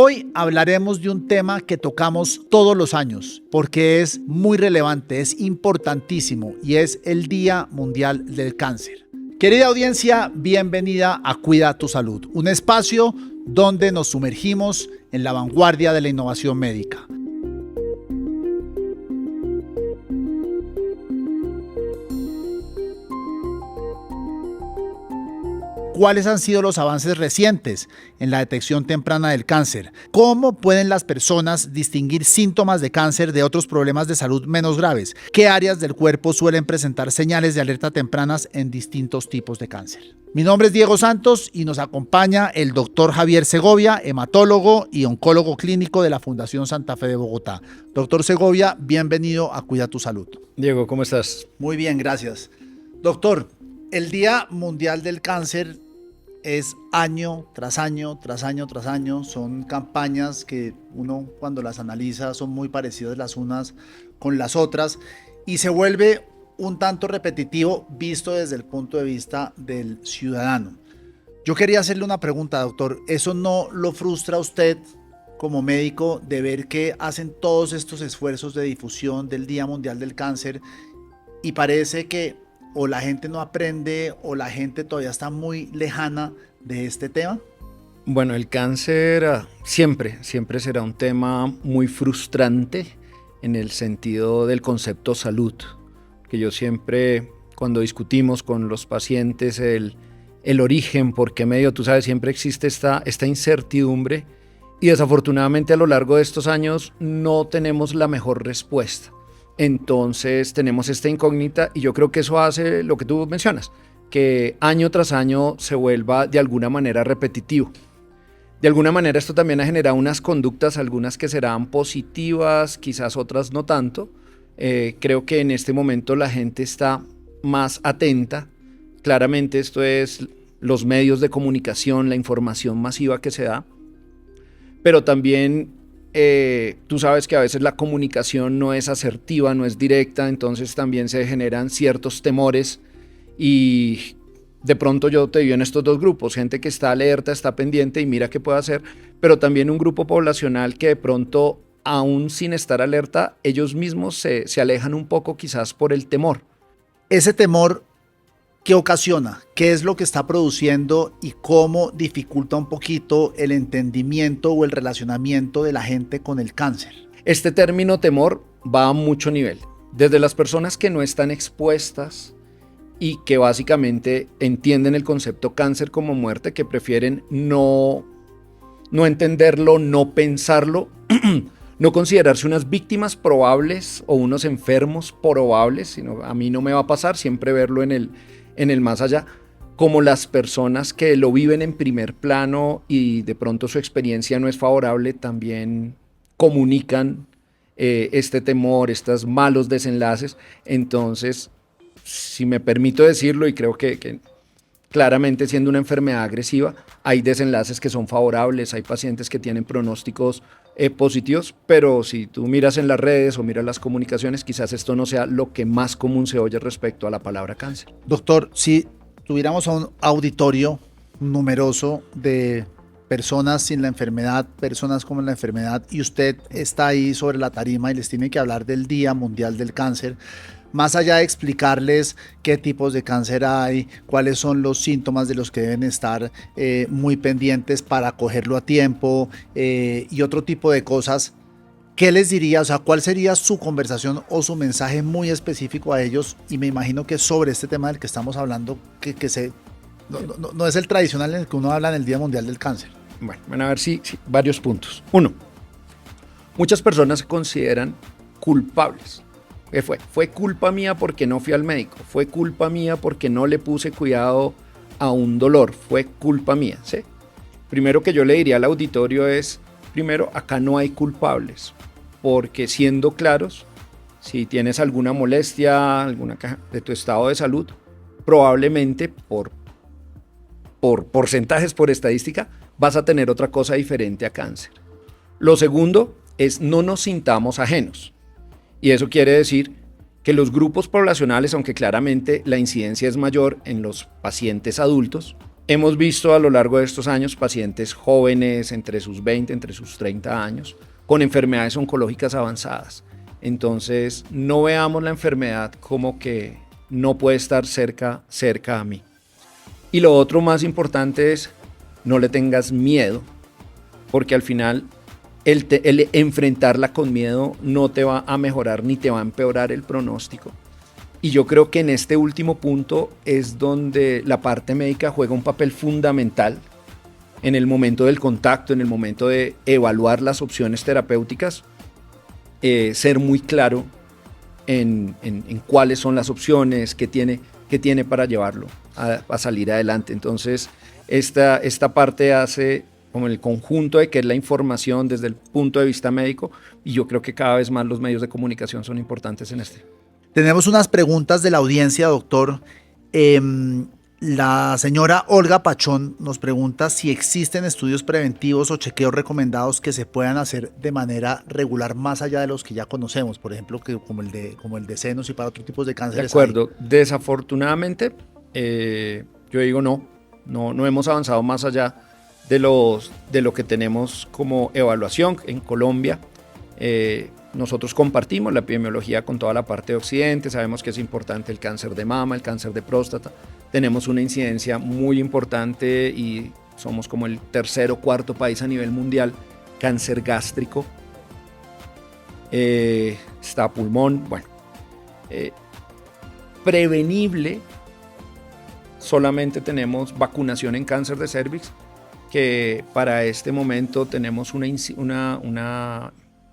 Hoy hablaremos de un tema que tocamos todos los años porque es muy relevante, es importantísimo y es el Día Mundial del Cáncer. Querida audiencia, bienvenida a Cuida tu Salud, un espacio donde nos sumergimos en la vanguardia de la innovación médica. ¿Cuáles han sido los avances recientes en la detección temprana del cáncer? ¿Cómo pueden las personas distinguir síntomas de cáncer de otros problemas de salud menos graves? ¿Qué áreas del cuerpo suelen presentar señales de alerta tempranas en distintos tipos de cáncer? Mi nombre es Diego Santos y nos acompaña el doctor Javier Segovia, hematólogo y oncólogo clínico de la Fundación Santa Fe de Bogotá. Doctor Segovia, bienvenido a Cuida tu Salud. Diego, ¿cómo estás? Muy bien, gracias. Doctor, el Día Mundial del Cáncer es año tras año, tras año, tras año. Son campañas que uno cuando las analiza son muy parecidas las unas con las otras y se vuelve un tanto repetitivo visto desde el punto de vista del ciudadano. Yo quería hacerle una pregunta, doctor. ¿Eso no lo frustra a usted como médico de ver que hacen todos estos esfuerzos de difusión del Día Mundial del Cáncer y parece que o la gente no aprende o la gente todavía está muy lejana de este tema? Bueno, el cáncer siempre será un tema muy frustrante en el sentido del concepto salud, que yo siempre, cuando discutimos con los pacientes el origen, por qué medio, tú sabes, siempre existe esta incertidumbre y desafortunadamente a lo largo de estos años no tenemos la mejor respuesta. Entonces tenemos esta incógnita y yo creo que eso hace lo que tú mencionas, que año tras año se vuelva de alguna manera repetitivo. De alguna manera esto también ha generado unas conductas, algunas que serán positivas, quizás otras no tanto. Creo que en este momento la gente está más atenta. Claramente esto es los medios de comunicación, la información masiva que se da, pero también tú sabes que a veces la comunicación no es asertiva, no es directa, entonces también se generan ciertos temores y de pronto yo te digo en estos dos grupos, gente que está alerta, está pendiente y mira qué puede hacer, pero también un grupo poblacional que de pronto, aún sin estar alerta, ellos mismos se alejan un poco quizás por el temor. Ese temor, ¿qué ocasiona? ¿Qué es lo que está produciendo y cómo dificulta un poquito el entendimiento o el relacionamiento de la gente con el cáncer? Este término temor va a mucho nivel. Desde las personas que no están expuestas y que básicamente entienden el concepto cáncer como muerte, que prefieren no entenderlo, no pensarlo, no considerarse unas víctimas probables o unos enfermos probables, sino a mí no me va a pasar, siempre verlo en el más allá, como las personas que lo viven en primer plano y de pronto su experiencia no es favorable, también comunican este temor, estos malos desenlaces. Entonces, si me permito decirlo, y creo que claramente siendo una enfermedad agresiva, hay desenlaces que son favorables, hay pacientes que tienen pronósticos positivos, pero si tú miras en las redes o miras las comunicaciones, quizás esto no sea lo que más común se oye respecto a la palabra cáncer. Doctor, si tuviéramos a un auditorio numeroso de personas sin la enfermedad, personas con la enfermedad, y usted está ahí sobre la tarima y les tiene que hablar del Día Mundial del Cáncer, más allá de explicarles qué tipos de cáncer hay, cuáles son los síntomas de los que deben estar muy pendientes para cogerlo a tiempo y otro tipo de cosas, ¿qué les diría? O sea, ¿cuál sería su conversación o su mensaje muy específico a ellos? Y me imagino que sobre este tema del que estamos hablando, no es el tradicional en el que uno habla en el Día Mundial del Cáncer. Bueno, a ver si varios puntos. Uno, muchas personas se consideran culpables. ¿Qué fue? Fue culpa mía porque no fui al médico, fue culpa mía porque no le puse cuidado a un dolor, fue culpa mía, ¿sí? Primero que yo le diría al auditorio es, primero, acá no hay culpables, porque siendo claros, si tienes alguna molestia, alguna queja de tu estado de salud, probablemente por porcentajes, por estadística, vas a tener otra cosa diferente a cáncer. Lo segundo es no nos sintamos ajenos. Y eso quiere decir que los grupos poblacionales, aunque claramente la incidencia es mayor en los pacientes adultos, hemos visto a lo largo de estos años pacientes jóvenes entre sus 20, entre sus 30 años, con enfermedades oncológicas avanzadas. Entonces, no veamos la enfermedad como que no puede estar cerca a mí. Y lo otro más importante es, no le tengas miedo, porque al final el enfrentarla con miedo no te va a mejorar ni te va a empeorar el pronóstico. Y yo creo que en este último punto es donde la parte médica juega un papel fundamental en el momento del contacto, en el momento de evaluar las opciones terapéuticas, ser muy claro en cuáles son las opciones que tiene para llevarlo a salir adelante. Entonces, esta parte hace como el conjunto de que es la información desde el punto de vista médico, y yo creo que cada vez más los medios de comunicación son importantes en este. Tenemos unas preguntas de la audiencia, doctor. La señora Olga Pachón nos pregunta si existen estudios preventivos o chequeos recomendados que se puedan hacer de manera regular más allá de los que ya conocemos, por ejemplo, como el de senos y para otros tipos de cánceres. De acuerdo. Desafortunadamente, yo digo no hemos avanzado más allá de lo que tenemos como evaluación en Colombia. Nosotros compartimos la epidemiología con toda la parte de Occidente, sabemos que es importante el cáncer de mama, el cáncer de próstata, tenemos una incidencia muy importante y somos como el tercer o cuarto país a nivel mundial, cáncer gástrico, está pulmón, bueno, prevenible, solamente tenemos vacunación en cáncer de cervix, que para este momento tenemos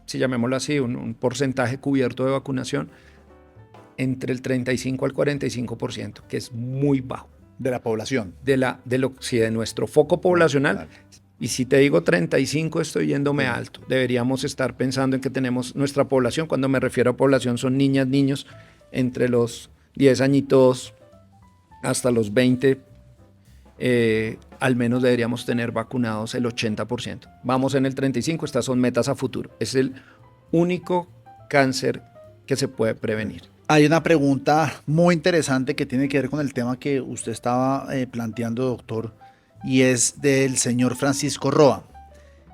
si llamémoslo así, un porcentaje cubierto de vacunación entre el 35 al 45%, que es muy bajo. De la población. De nuestro foco poblacional. Claro. Y si te digo 35, estoy yéndome alto. Deberíamos estar pensando en que tenemos nuestra población, cuando me refiero a población son niñas, niños, entre los 10 añitos hasta los 20, al menos deberíamos tener vacunados el 80%. Vamos en el 35%, estas son metas a futuro. Es el único cáncer que se puede prevenir. Hay una pregunta muy interesante que tiene que ver con el tema que usted estaba planteando, doctor, y es del señor Francisco Roa.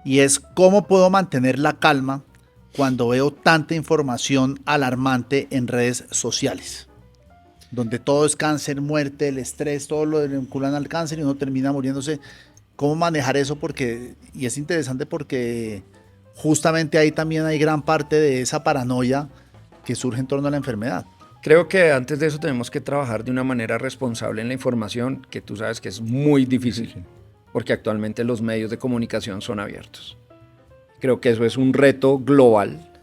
Y es, ¿cómo puedo mantener la calma cuando veo tanta información alarmante en redes sociales? Donde todo es cáncer, muerte, el estrés, todo lo vinculan al cáncer y uno termina muriéndose. ¿Cómo manejar eso? Y es interesante porque justamente ahí también hay gran parte de esa paranoia que surge en torno a la enfermedad. Creo que antes de eso tenemos que trabajar de una manera responsable en la información, que tú sabes que es muy difícil, porque actualmente los medios de comunicación son abiertos. Creo que eso es un reto global,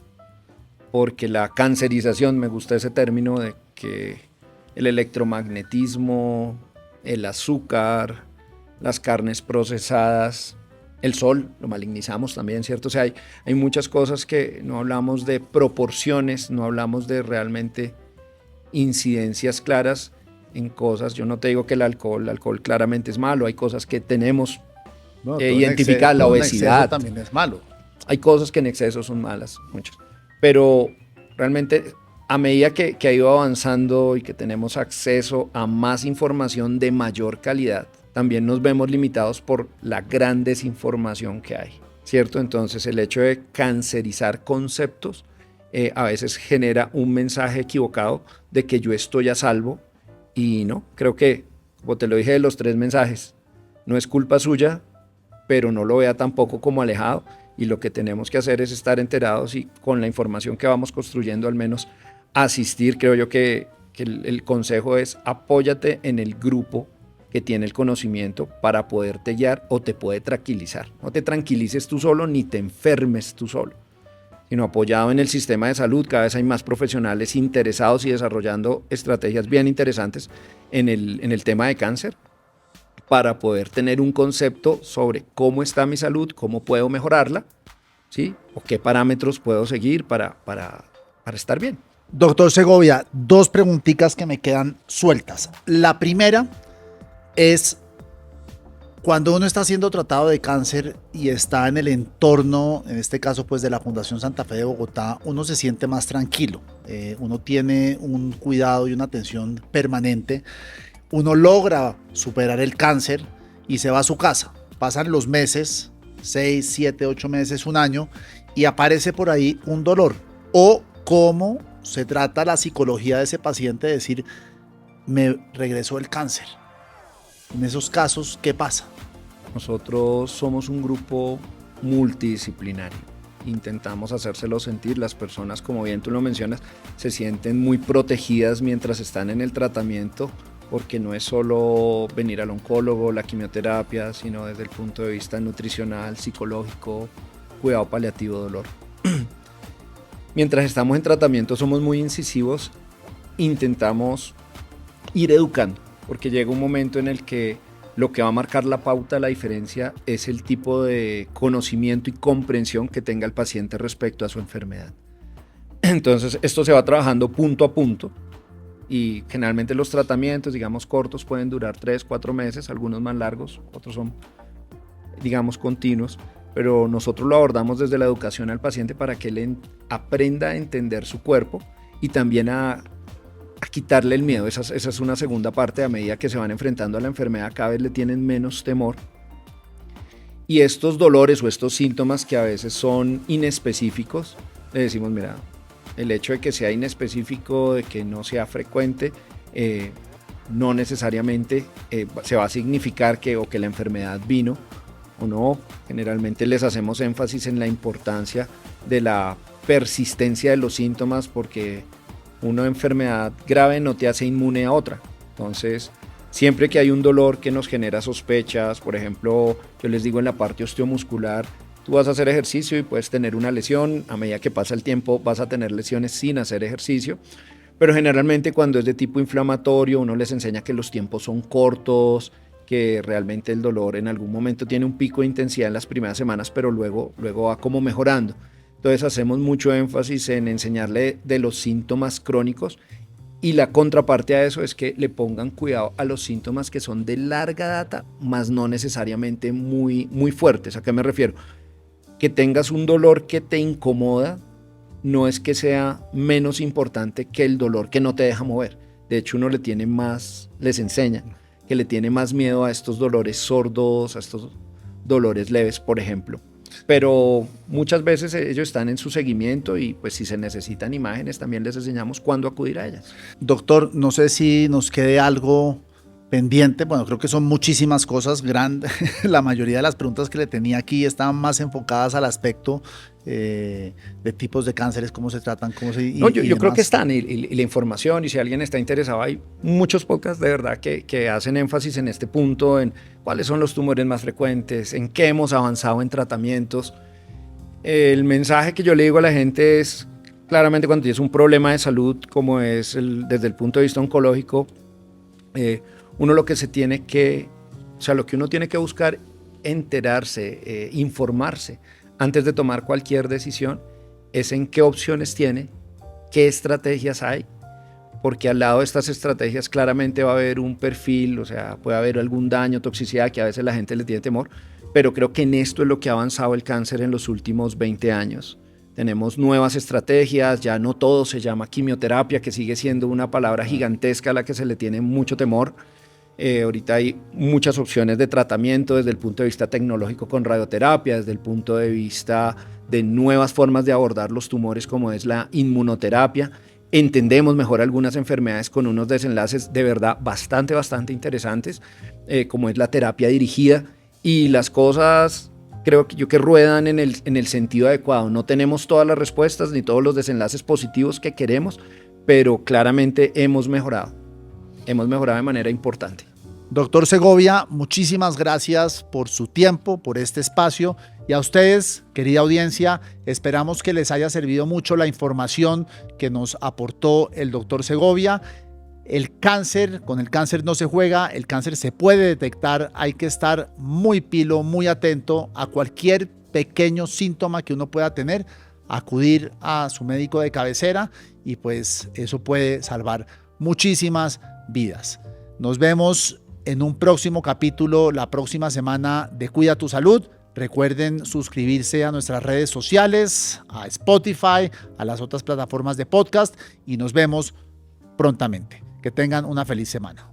porque la cancerización, me gusta ese término de que el electromagnetismo, el azúcar, las carnes procesadas, el sol, lo malignizamos también, ¿cierto? O sea, hay muchas cosas que no hablamos de proporciones, no hablamos de realmente incidencias claras en cosas. Yo no te digo que el alcohol claramente es malo, hay cosas que tenemos identificadas, la obesidad. También es malo. Hay cosas que en exceso son malas, muchas. Pero realmente a medida que ha ido avanzando y que tenemos acceso a más información de mayor calidad, también nos vemos limitados por la gran desinformación que hay, ¿cierto? Entonces el hecho de cancerizar conceptos a veces genera un mensaje equivocado de que yo estoy a salvo, y no, creo que, como te lo dije de los 3 mensajes, no es culpa suya, pero no lo vea tampoco como alejado, y lo que tenemos que hacer es estar enterados y con la información que vamos construyendo al menos asistir. Creo yo que el consejo es apóyate en el grupo que tiene el conocimiento para poderte guiar o te puede tranquilizar. No te tranquilices tú solo ni te enfermes tú solo, sino apoyado en el sistema de salud. Cada vez hay más profesionales interesados y desarrollando estrategias bien interesantes en el tema de cáncer para poder tener un concepto sobre cómo está mi salud, cómo puedo mejorarla, ¿sí? O qué parámetros puedo seguir para estar bien. Doctor Segovia, 2 preguntitas que me quedan sueltas. La primera es, cuando uno está siendo tratado de cáncer y está en el entorno, en este caso pues de la Fundación Santa Fe de Bogotá, uno se siente más tranquilo, uno tiene un cuidado y una atención permanente, uno logra superar el cáncer y se va a su casa. Pasan los meses, 6, 7, 8 meses, un año, y aparece por ahí un dolor. O cómo se trata la psicología de ese paciente de decir, me regresó el cáncer. En esos casos, ¿qué pasa? Nosotros somos un grupo multidisciplinario. Intentamos hacérselo sentir. Las personas, como bien tú lo mencionas, se sienten muy protegidas mientras están en el tratamiento, porque no es solo venir al oncólogo, la quimioterapia, sino desde el punto de vista nutricional, psicológico, cuidado paliativo, dolor. Mientras estamos en tratamiento somos muy incisivos, intentamos ir educando, porque llega un momento en el que lo que va a marcar la pauta, la diferencia, es el tipo de conocimiento y comprensión que tenga el paciente respecto a su enfermedad. Entonces esto se va trabajando punto a punto y generalmente los tratamientos, digamos, cortos pueden durar 3, 4 meses, algunos más largos, otros son, digamos, continuos, pero nosotros lo abordamos desde la educación al paciente para que él aprenda a entender su cuerpo y también a quitarle el miedo. Esa es una segunda parte. A medida que se van enfrentando a la enfermedad, cada vez le tienen menos temor. Y estos dolores o estos síntomas que a veces son inespecíficos, le decimos, mira, el hecho de que sea inespecífico, de que no sea frecuente, no necesariamente se va a significar que la enfermedad vino o no. Generalmente les hacemos énfasis en la importancia de la persistencia de los síntomas, porque una enfermedad grave no te hace inmune a otra. Entonces, siempre que hay un dolor que nos genera sospechas, por ejemplo, yo les digo en la parte osteomuscular, tú vas a hacer ejercicio y puedes tener una lesión, a medida que pasa el tiempo vas a tener lesiones sin hacer ejercicio, pero generalmente cuando es de tipo inflamatorio uno les enseña que los tiempos son cortos, que realmente el dolor en algún momento tiene un pico de intensidad en las primeras semanas, pero luego va como mejorando. Entonces hacemos mucho énfasis en enseñarle de los síntomas crónicos, y la contraparte a eso es que le pongan cuidado a los síntomas que son de larga data, más no necesariamente muy, muy fuertes. ¿A qué me refiero? Que tengas un dolor que te incomoda no es que sea menos importante que el dolor que no te deja mover. De hecho, uno les enseña que le tiene más miedo a estos dolores sordos, a estos dolores leves, por ejemplo. Pero muchas veces ellos están en su seguimiento y pues si se necesitan imágenes también les enseñamos cuándo acudir a ellas. Doctor, no sé si nos quede algo pendiente. Bueno, creo que son muchísimas cosas grandes. La mayoría de las preguntas que le tenía aquí estaban más enfocadas al aspecto de tipos de cánceres, cómo se tratan, yo creo que están y la información, y si alguien está interesado, hay muchos podcasts de verdad que hacen énfasis en este punto, en cuáles son los tumores más frecuentes, en qué hemos avanzado en tratamientos. El mensaje que yo le digo a la gente es, claramente cuando tienes un problema de salud, como es desde el punto de vista oncológico, uno lo que lo que uno tiene que buscar, enterarse, informarse antes de tomar cualquier decisión, es en qué opciones tiene, qué estrategias hay, porque al lado de estas estrategias claramente va a haber un perfil, o sea, puede haber algún daño, toxicidad, que a veces la gente le tiene temor, pero creo que en esto es lo que ha avanzado el cáncer en los últimos 20 años. Tenemos nuevas estrategias, ya no todo se llama quimioterapia, que sigue siendo una palabra gigantesca a la que se le tiene mucho temor. Ahorita hay muchas opciones de tratamiento desde el punto de vista tecnológico con radioterapia, desde el punto de vista de nuevas formas de abordar los tumores como es la inmunoterapia. Entendemos mejor algunas enfermedades con unos desenlaces de verdad bastante interesantes, como es la terapia dirigida, y las cosas creo que ruedan en el sentido adecuado. No tenemos todas las respuestas ni todos los desenlaces positivos que queremos, pero claramente hemos mejorado de manera importante. Doctor Segovia, muchísimas gracias por su tiempo, por este espacio, y a ustedes, querida audiencia, esperamos que les haya servido mucho la información que nos aportó el doctor Segovia. Con el cáncer no se juega, el cáncer se puede detectar, hay que estar muy pilo, muy atento a cualquier pequeño síntoma que uno pueda tener, acudir a su médico de cabecera, y pues eso puede salvar muchísimas vidas. Nos vemos en un próximo capítulo la próxima semana de Cuida tu Salud. Recuerden suscribirse a nuestras redes sociales, a Spotify, a las otras plataformas de podcast, y nos vemos prontamente. Que tengan una feliz semana.